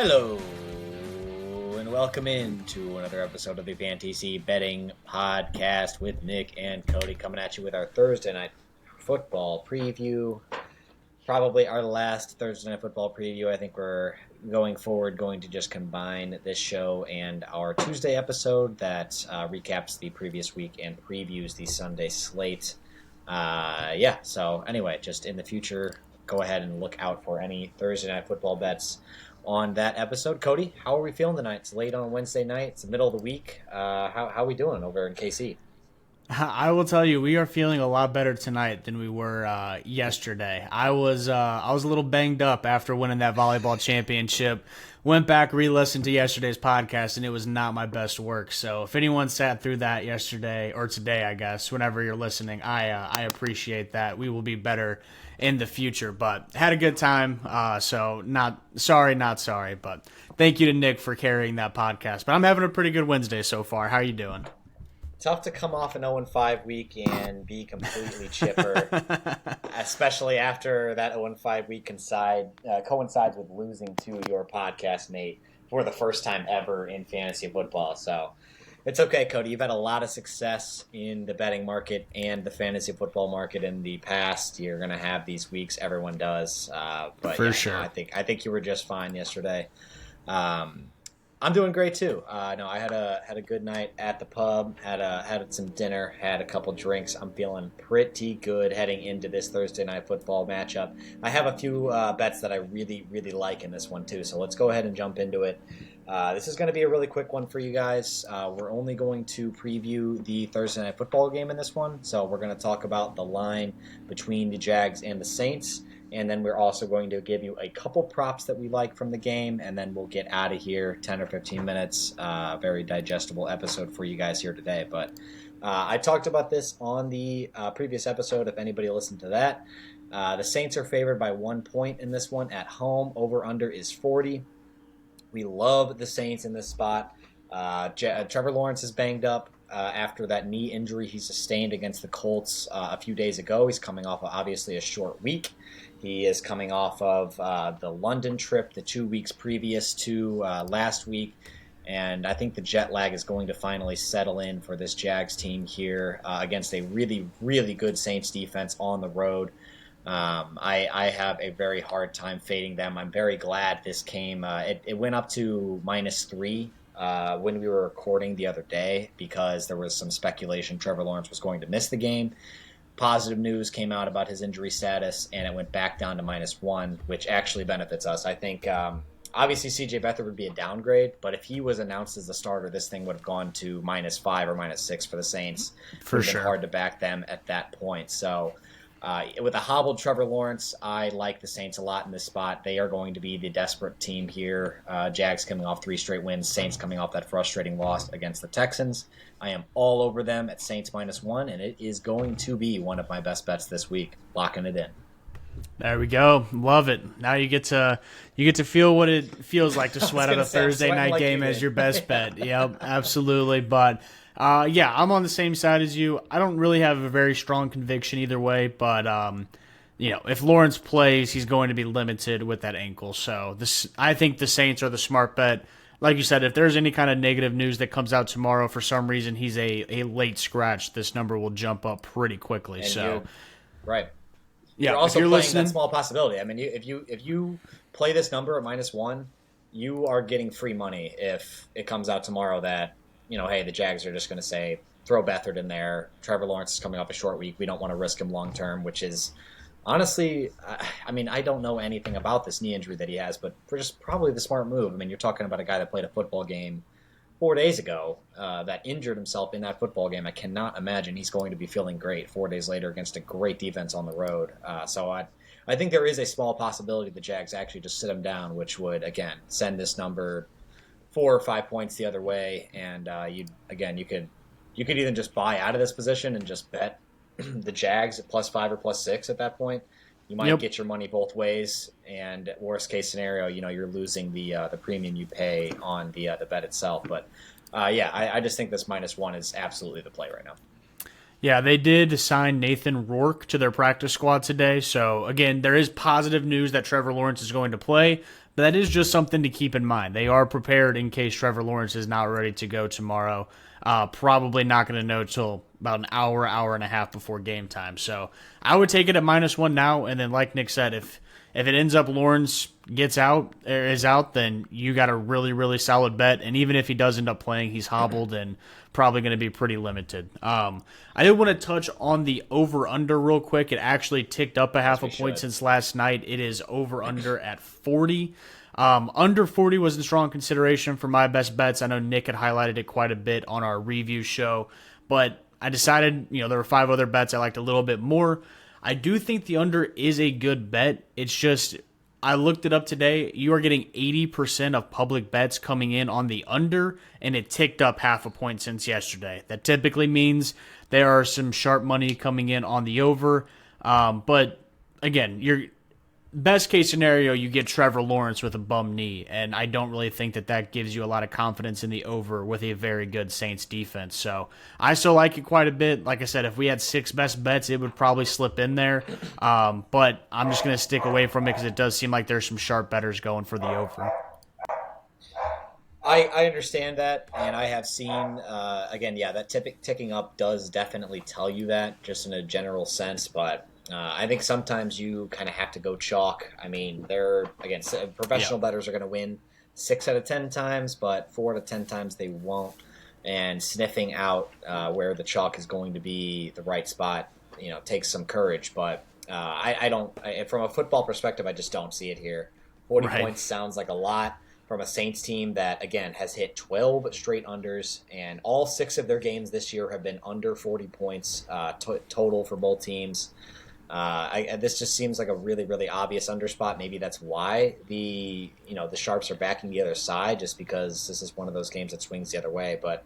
Hello, and welcome in to another episode of the FanTC Betting Podcast with Nick and Kody, coming at you with our Thursday night football preview. Probably our last Thursday night football preview. I think we're going to just combine this show and our Tuesday episode that recaps the previous week and previews the Sunday slate. So anyway, just in the future, go ahead and look out for any Thursday night football bets on that episode. Kody, how are we feeling tonight? It's late on a Wednesday night. It's the middle of the week. How are we doing over in KC? I will tell you, we are feeling a lot better tonight than we were yesterday. I was a little banged up after winning that volleyball championship. Went back, re-listened to yesterday's podcast, and it was not my best work. So if anyone sat through that yesterday, or today, I guess, whenever you're listening, I appreciate that. We will be better in the future, but had a good time. So not sorry, but thank you to Nick for carrying that podcast. But I'm having a pretty good Wednesday so far. How are you doing? Tough to come off an 0-5 week and be completely chipper, especially after that 0-5 week coincides with losing to your podcast mate for the first time ever in fantasy football. So it's okay, Kody. You've had a lot of success in the betting market and the fantasy football market in the past. You're going to have these weeks. Everyone does. But for sure. I think you were just fine yesterday. I'm doing great too. I had a good night at the pub. Had some dinner. Had a couple drinks. I'm feeling pretty good heading into this Thursday night football matchup. I have a few bets that I really like in this one too. So let's go ahead and jump into it. This is going to be a really quick one for you guys. We're only going to preview the Thursday night football game in this one. So we're going to talk about the line between the Jags and the Saints. And then we're also going to give you a couple props that we like from the game, and then we'll get out of here 10 or 15 minutes. Very digestible episode for you guys here today. But I talked about this on the previous episode, if anybody listened to that. The Saints are favored by 1 point in this one at home. Over-under is 40. We love the Saints in this spot. Trevor Lawrence is banged up after that knee injury he sustained against the Colts a few days ago. He's coming off of obviously a short week. He is coming off of the London trip the 2 weeks previous to last week. And I think the jet lag is going to finally settle in for this Jags team here against a really good Saints defense on the road. I have a very hard time fading them. I'm very glad this came. It went up to -3 when we were recording the other day because there was some speculation Trevor Lawrence was going to miss the game. Positive news came out about his injury status, and it went back down to -1, which actually benefits us. I think obviously C.J. Beathard would be a downgrade, but if he was announced as the starter, this thing would have gone to -5 or -6 for the Saints. For sure. Been hard to back them at that point. So with a hobbled Trevor Lawrence, I like the Saints a lot in this spot. They are going to be the desperate team here. Jags coming off 3 straight wins, Saints coming off that frustrating loss against the Texans. I am all over them at Saints -1, and it is going to be one of my best bets this week. Locking it in. There we go. Love it. Now you get to feel what it feels like to sweat out a Thursday night game as your best bet. Yep, absolutely. But I'm on the same side as you. I don't really have a very strong conviction either way, but if Lawrence plays, he's going to be limited with that ankle. So I think the Saints are the smart bet. Like you said, if there's any kind of negative news that comes out tomorrow, for some reason he's a late scratch, this number will jump up pretty quickly. Right. Yeah, you're also playing listening, that small possibility. I mean, if you play this number at -1, you are getting free money if it comes out tomorrow that, hey, the Jags are just going to say, throw Beathard in there. Trevor Lawrence is coming off a short week. We don't want to risk him long term, which is honestly, I don't know anything about this knee injury that he has, but for just probably the smart move. I mean, you're talking about a guy that played a football game 4 days ago that injured himself in that football game. I cannot imagine he's going to be feeling great 4 days later against a great defense on the road. So I think there is a small possibility the Jags actually just sit him down, which would, again, send this number 4 or 5 points the other way. And you could either just buy out of this position and just bet the Jags at +5 or +6 at that point. You might get your money both ways, and worst case scenario, you're losing the premium you pay on the bet itself. But I just think this -1 is absolutely the play right now. Yeah, they did sign Nathan Rourke to their practice squad today. So, again, there is positive news that Trevor Lawrence is going to play, but that is just something to keep in mind. They are prepared in case Trevor Lawrence is not ready to go tomorrow. Probably not going to know till about an hour, hour and a half before game time. So, I would take it at -1 now. And then, like Nick said, if it ends up Lawrence gets out or is out, then you got a really, really solid bet. And even if he does end up playing, he's hobbled and probably going to be pretty limited. I did want to touch on the over-under real quick. It actually ticked up a half a point since last night. It is over-under at 40. Under 40 was a strong consideration for my best bets. I know Nick had highlighted it quite a bit on our review show, but I decided, there were 5 other bets I liked a little bit more. I do think the under is a good bet. It's just, I looked it up today. You are getting 80% of public bets coming in on the under, and it ticked up half a point since yesterday. That typically means there are some sharp money coming in on the over. But again, your best case scenario, you get Trevor Lawrence with a bum knee, and I don't really think that gives you a lot of confidence in the over with a very good Saints defense. So I still like it quite a bit. Like I said, if we had 6 best bets, it would probably slip in there. But I'm just going to stick away from it because it does seem like there's some sharp bettors going for the over. I understand that, and I have seen, again, that ticking up does definitely tell you that, just in a general sense, but I think sometimes you kind of have to go chalk. I mean, professional bettors are going to win 6 out of 10 times, but 4 out of 10 times they won't, and sniffing out where the chalk is going to be the right spot, takes some courage, but from a football perspective, I just don't see it here. 40 points sounds like a lot from a Saints team that, again, has hit 12 straight unders, and all 6 of their games this year have been under 40 points total for both teams. This just seems like a really, really obvious under spot. Maybe that's why the sharps are backing the other side, just because this is one of those games that swings the other way. But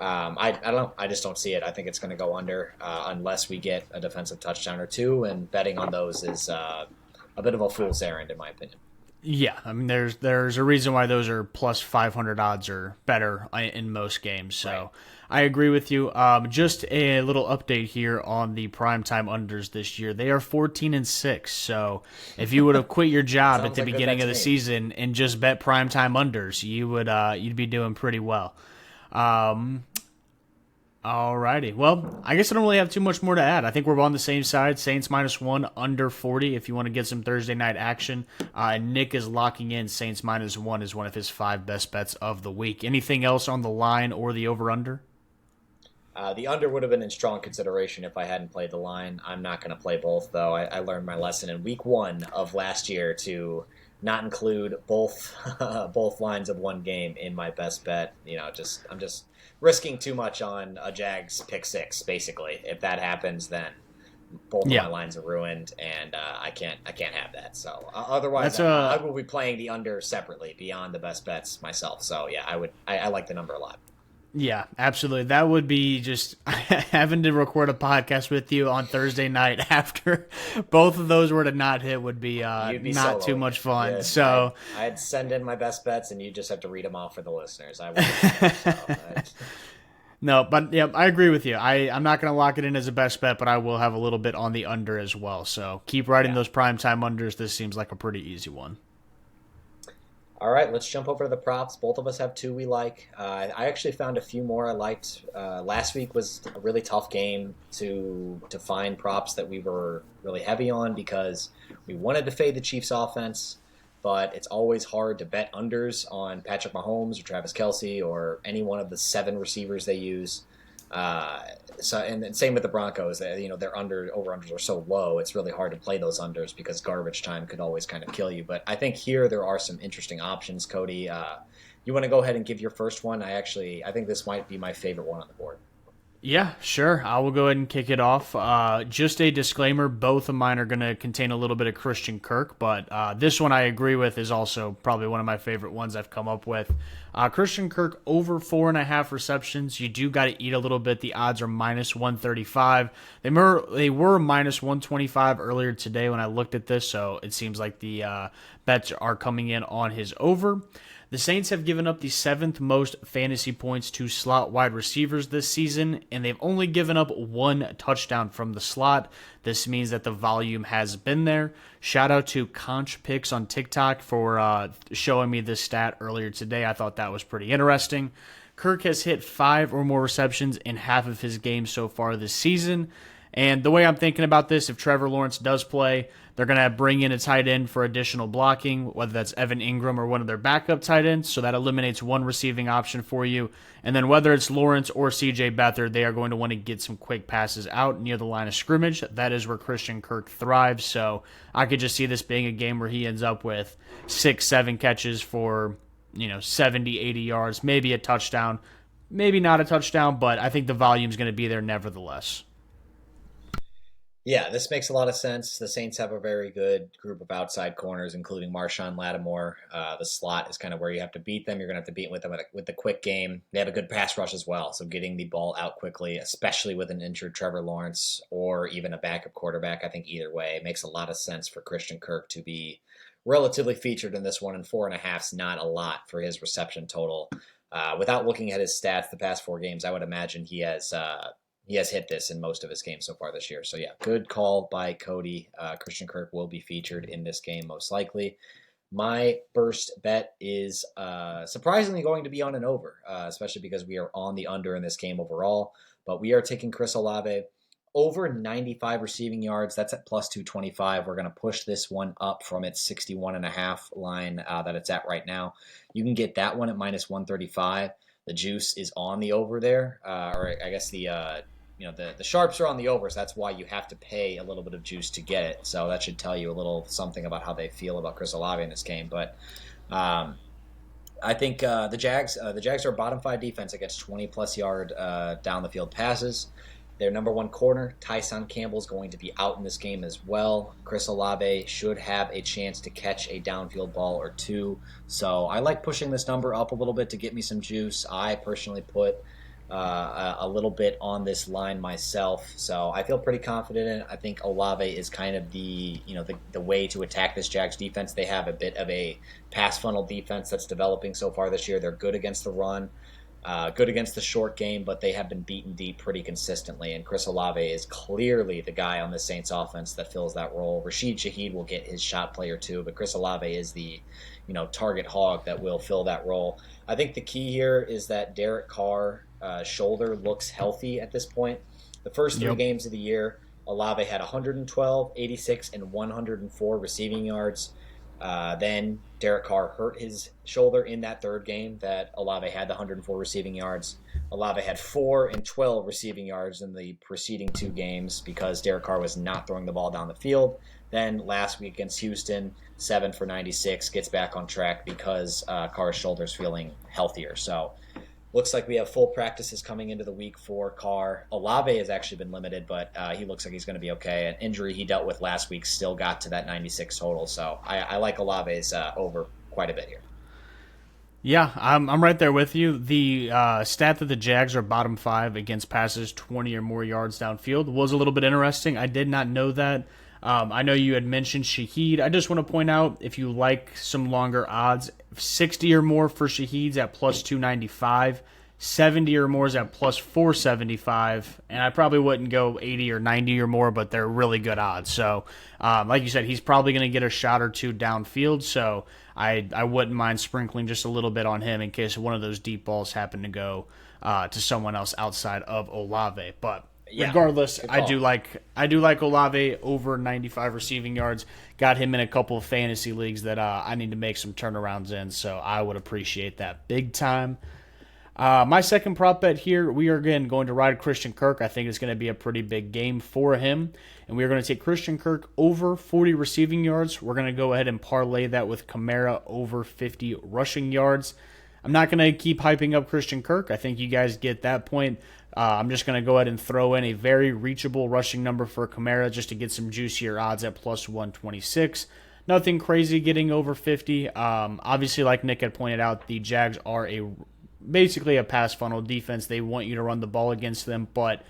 I don't know. I just don't see it. I think it's going to go under unless we get a defensive touchdown or 2, and betting on those is a bit of a fool's errand, in my opinion. Yeah, I mean, there's a reason why those are plus 500 odds or better in most games. So right. I agree with you. Just a little update here on the primetime unders this year. They are 14-6. So if you would have quit your job at the beginning of the season and just bet primetime unders, you'd be doing pretty well. Alrighty. Well, I guess I don't really have too much more to add. I think we're on the same side. Saints -1, under 40 if you want to get some Thursday night action. Nick is locking in Saints -1 as one of his 5 best bets of the week. Anything else on the line or the over-under? The under would have been in strong consideration if I hadn't played the line. I'm not going to play both, though. I learned my lesson in week 1 of last year to not include both lines of one game in my best bet. I'm just risking too much on a Jags pick 6, basically. If that happens, then both of my lines are ruined, and I can't have that. So otherwise, I will be playing the under separately beyond the best bets myself. So yeah, I like the number a lot. Yeah, absolutely. That would be just having to record a podcast with you on Thursday night after both of those were to not hit would be not too much fun. Yeah, so I'd send in my best bets, and you just have to read them off for the listeners. I wouldn't. No, but yeah, I agree with you. I'm not going to lock it in as a best bet, but I will have a little bit on the under as well. So keep writing those primetime unders. This seems like a pretty easy one. All right, let's jump over to the props. Both of us have 2 we like. I actually found a few more I liked. Last week was a really tough game to find props that we were really heavy on because we wanted to fade the Chiefs offense, but it's always hard to bet unders on Patrick Mahomes or Travis Kelce or any one of the 7 receivers they use. And same with the Broncos. Their over-unders are so low, it's really hard to play those unders because garbage time could always kind of kill you. But I think here there are some interesting options. Kody, you want to go ahead and give your first one? I think this might be my favorite one on the board. Yeah, sure. I will go ahead and kick it off. Just a disclaimer, both of mine are going to contain a little bit of Christian Kirk, but this one I agree with is also probably one of my favorite ones I've come up with. Christian Kirk over 4.5 receptions. You do got to eat a little bit. The odds are -135. They were -125 earlier today when I looked at this, so it seems like the bets are coming in on his over. The Saints have given up the 7th most fantasy points to slot wide receivers this season, and they've only given up 1 touchdown from the slot. This means that the volume has been there. Shout out to Conch Picks on TikTok for showing me this stat earlier today. I thought that was pretty interesting. Kirk has hit 5 or more receptions in half of his games so far this season. And the way I'm thinking about this, if Trevor Lawrence does play, they're going to bring in a tight end for additional blocking, whether that's Evan Ingram or one of their backup tight ends. So that eliminates one receiving option for you. And then whether it's Lawrence or CJ Beathard, they are going to want to get some quick passes out near the line of scrimmage. That is where Christian Kirk thrives. So I could just see this being a game where he ends up with 6-7 catches for 70, 80 yards, maybe a touchdown, maybe not a touchdown, but I think the volume is going to be there nevertheless. Yeah, this makes a lot of sense. The Saints have a very good group of outside corners, including Marshawn Lattimore. The slot is kind of where you have to beat them. You're going to have to beat with them with the quick game. They have a good pass rush as well, so getting the ball out quickly, especially with an injured Trevor Lawrence or even a backup quarterback, I think either way, it makes a lot of sense for Christian Kirk to be relatively featured in this one, and 4.5 is not a lot for his reception total. Without looking at his stats the past 4 games, I would imagine he has hit this in most of his games so far this year. So yeah, good call by Kody. Christian Kirk will be featured in this game most likely. My first bet is surprisingly going to be on an over, especially because we are on the under in this game overall. But we are taking Chris Olave over 95 receiving yards. That's at plus 225. We're going to push this one up from its 61.5 line that it's at right now. You can get that one at minus 135. The juice is on the over there, or I guess the sharps are on the over, so that's why you have to pay a little bit of juice to get it. So that should tell you a little something about how they feel about Chris Olave in this game. But I think the Jags are a bottom 5 defense against 20-plus yard down the field passes. Their number 1 corner, Tyson Campbell, is going to be out in this game as well. Chris Olave should have a chance to catch a downfield ball or 2. So I like pushing this number up a little bit to get me some juice. I personally put a little bit on this line myself, so I feel pretty confident in it. I think Olave is kind of the way to attack this Jags defense. They have a bit of a pass funnel defense that's developing so far this year. They're good against the run. Good against the short game, but they have been beaten deep pretty consistently, and Chris Olave is clearly the guy on the Saints offense that fills that role. Rashid Shaheed will get his shot player too, but Chris Olave is the target hog that will fill that role. I think the key here is that Derek Carr shoulder looks healthy at this point. The first 3 games of the year, Olave had 112, 86, and 104 receiving yards. Then Derek Carr hurt his shoulder in that 3rd game that Olave had the 104 receiving yards. Olave had 4 and 12 receiving yards in the preceding 2 games because Derek Carr was not throwing the ball down the field. Then last week against Houston, 7 for 96, gets back on track because Carr's shoulder's feeling healthier. So looks like we have full practices coming into the week for Carr. Olave has actually been limited, but he looks like he's going to be okay. An injury he dealt with last week still got to that 96 total. So I like Olave's over quite a bit here. Yeah, I'm right there with you. The stat that the Jags are bottom 5 against passes 20 or more yards downfield was a little bit interesting. I did not know that. I know you had mentioned Shaheed. I just want to point out, if you like some longer odds, 60 or more for Shaheed's at plus 295, 70 or more is at plus 475, and I probably wouldn't go 80 or 90 or more, but they're really good odds. So, like you said, he's probably going to get a shot or 2 downfield, so I wouldn't mind sprinkling just a little bit on him in case one of those deep balls happen to go to someone else outside of Olave. But regardless, I do like Olave over 95 receiving yards. Got him in a couple of fantasy leagues that I need to make some turnarounds in, so I would appreciate that big time. My second prop bet here, we are again going to ride Christian Kirk. I think it's going to be a pretty big game for him, and we are going to take Christian Kirk over 40 receiving yards. We're going to go ahead and parlay that with Kamara over 50 rushing yards. I'm not going to keep hyping up Christian Kirk. I think you guys get that point. I'm just going to go ahead and throw in a very reachable rushing number for Kamara just to get some juicier odds at plus 126. Nothing crazy getting over 50. Obviously, like Nick had pointed out, the Jags are basically a pass funnel defense. They want you to run the ball against them, but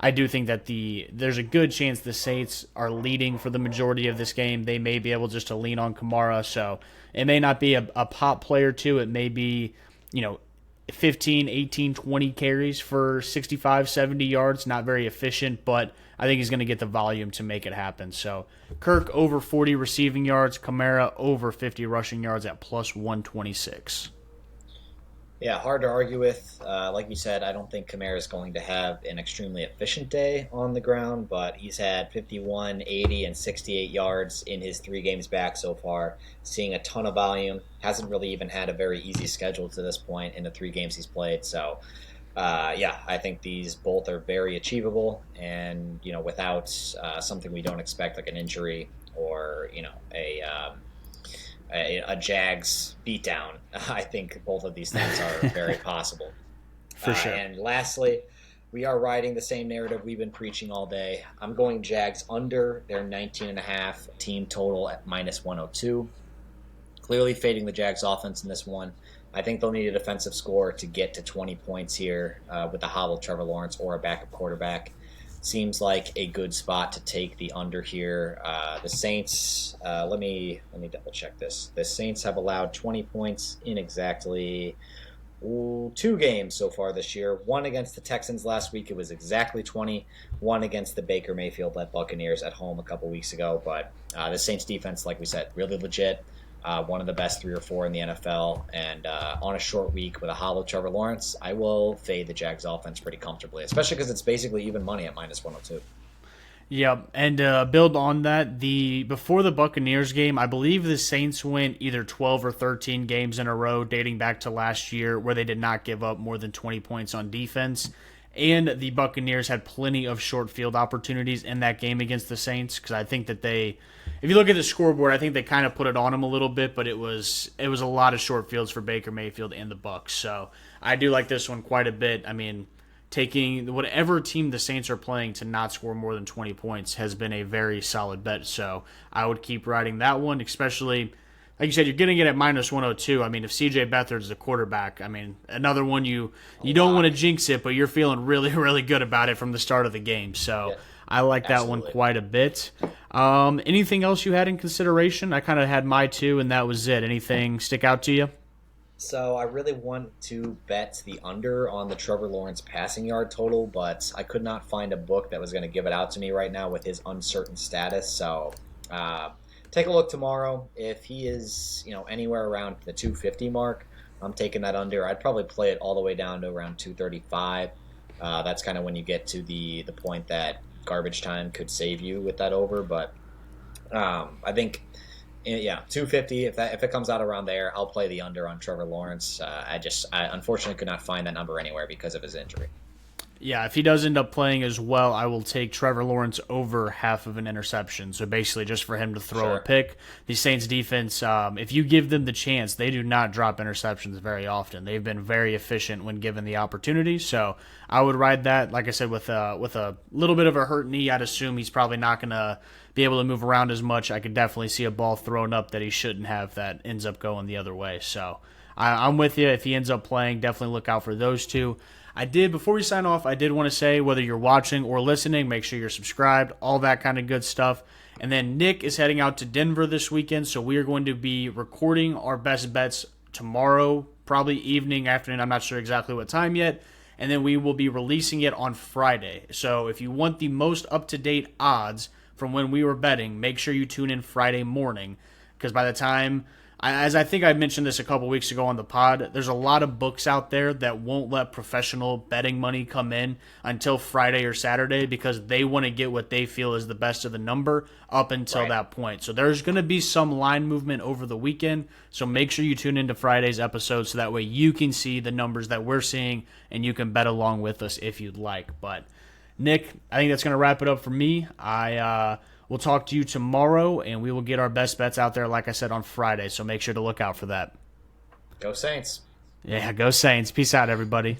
I do think that there's a good chance the Saints are leading for the majority of this game. They may be able just to lean on Kamara, so it may not be a pop play or two. It may be, 15, 18, 20 carries for 65, 70 yards. Not very efficient, but I think he's going to get the volume to make it happen. So Kirk over 40 receiving yards, Kamara over 50 rushing yards at plus 126. Yeah, hard to argue with. Like you said, I don't think Kamara is going to have an extremely efficient day on the ground, but he's had 51, 80, and 68 yards in his 3 games back so far, seeing a ton of volume. Hasn't really even had a very easy schedule to this point in the 3 games he's played. So, I think these both are very achievable, and without something we don't expect, like an injury or a Jags beatdown, I think both of these things are very possible. For sure. And lastly, we are riding the same narrative we've been preaching all day. I'm going Jags under their 19.5 team total at minus 102. Clearly fading the Jags offense in this one. I think they'll need a defensive score to get to 20 points here with a hobbled Trevor Lawrence or a backup quarterback. Seems like a good spot to take the under here. The Saints, let me double check this. The Saints have allowed 20 points in exactly 2 games so far this year. One against the Texans last week, it was exactly 20. One against the Baker Mayfield-led Buccaneers at home a couple weeks ago. But the Saints defense, like we said, really legit. One of the best 3 or 4 in the NFL, and on a short week with a hollow Trevor Lawrence, I will fade the Jags offense pretty comfortably, especially because it's basically even money at minus 102. Yeah, and build on that, before the Buccaneers game, I believe the Saints went either 12 or 13 games in a row dating back to last year where they did not give up more than 20 points on defense. And the Buccaneers had plenty of short field opportunities in that game against the Saints, because I think that if you look at the scoreboard, I think they kind of put it on them a little bit, but it was a lot of short fields for Baker Mayfield and the Bucs. So I do like this one quite a bit. I mean, taking whatever team the Saints are playing to not score more than 20 points has been a very solid bet. So I would keep riding that one, especially, like you said, you're getting it at minus 102. I mean, if C.J. Beathard is the quarterback, I mean, another one you don't want to jinx it, but you're feeling really, really good about it from the start of the game. So yeah, I like that one quite a bit. Anything else you had in consideration? I kind of had my 2, and that was it. Anything stick out to you? So I really want to bet the under on the Trevor Lawrence passing yard total, but I could not find a book that was going to give it out to me right now with his uncertain status. So take a look tomorrow. If he is, anywhere around the 250 mark, I'm taking that under. I'd probably play it all the way down to around 235. That's kind of when you get to the point that garbage time could save you with that over. But I think, 250. If it comes out around there, I'll play the under on Trevor Lawrence. I unfortunately could not find that number anywhere because of his injury. Yeah, if he does end up playing as well, I will take Trevor Lawrence over half of an interception. So basically just for him to throw a pick. The Saints defense, if you give them the chance, they do not drop interceptions very often. They've been very efficient when given the opportunity. So I would ride that. Like I said, with a little bit of a hurt knee, I'd assume he's probably not going to be able to move around as much. I could definitely see a ball thrown up that he shouldn't have that ends up going the other way. So I'm with you. If he ends up playing, definitely look out for those 2. Before we sign off, I did want to say, whether you're watching or listening, make sure you're subscribed, all that kind of good stuff. And then Nick is heading out to Denver this weekend, so we are going to be recording our best bets tomorrow, probably evening, afternoon, I'm not sure exactly what time yet. And then we will be releasing it on Friday. So if you want the most up-to-date odds from when we were betting, make sure you tune in Friday morning, because by the time, as I think I mentioned this a couple weeks ago on the pod, there's a lot of books out there that won't let professional betting money come in until Friday or Saturday because they want to get what they feel is the best of the number up until that point. So there's going to be some line movement over the weekend, so make sure you tune into Friday's episode so that way you can see the numbers that we're seeing and you can bet along with us if you'd like. But Nick, I think that's going to wrap it up for me. We'll talk to you tomorrow, and we will get our best bets out there, like I said, on Friday. So make sure to look out for that. Go Saints. Yeah, go Saints. Peace out, everybody.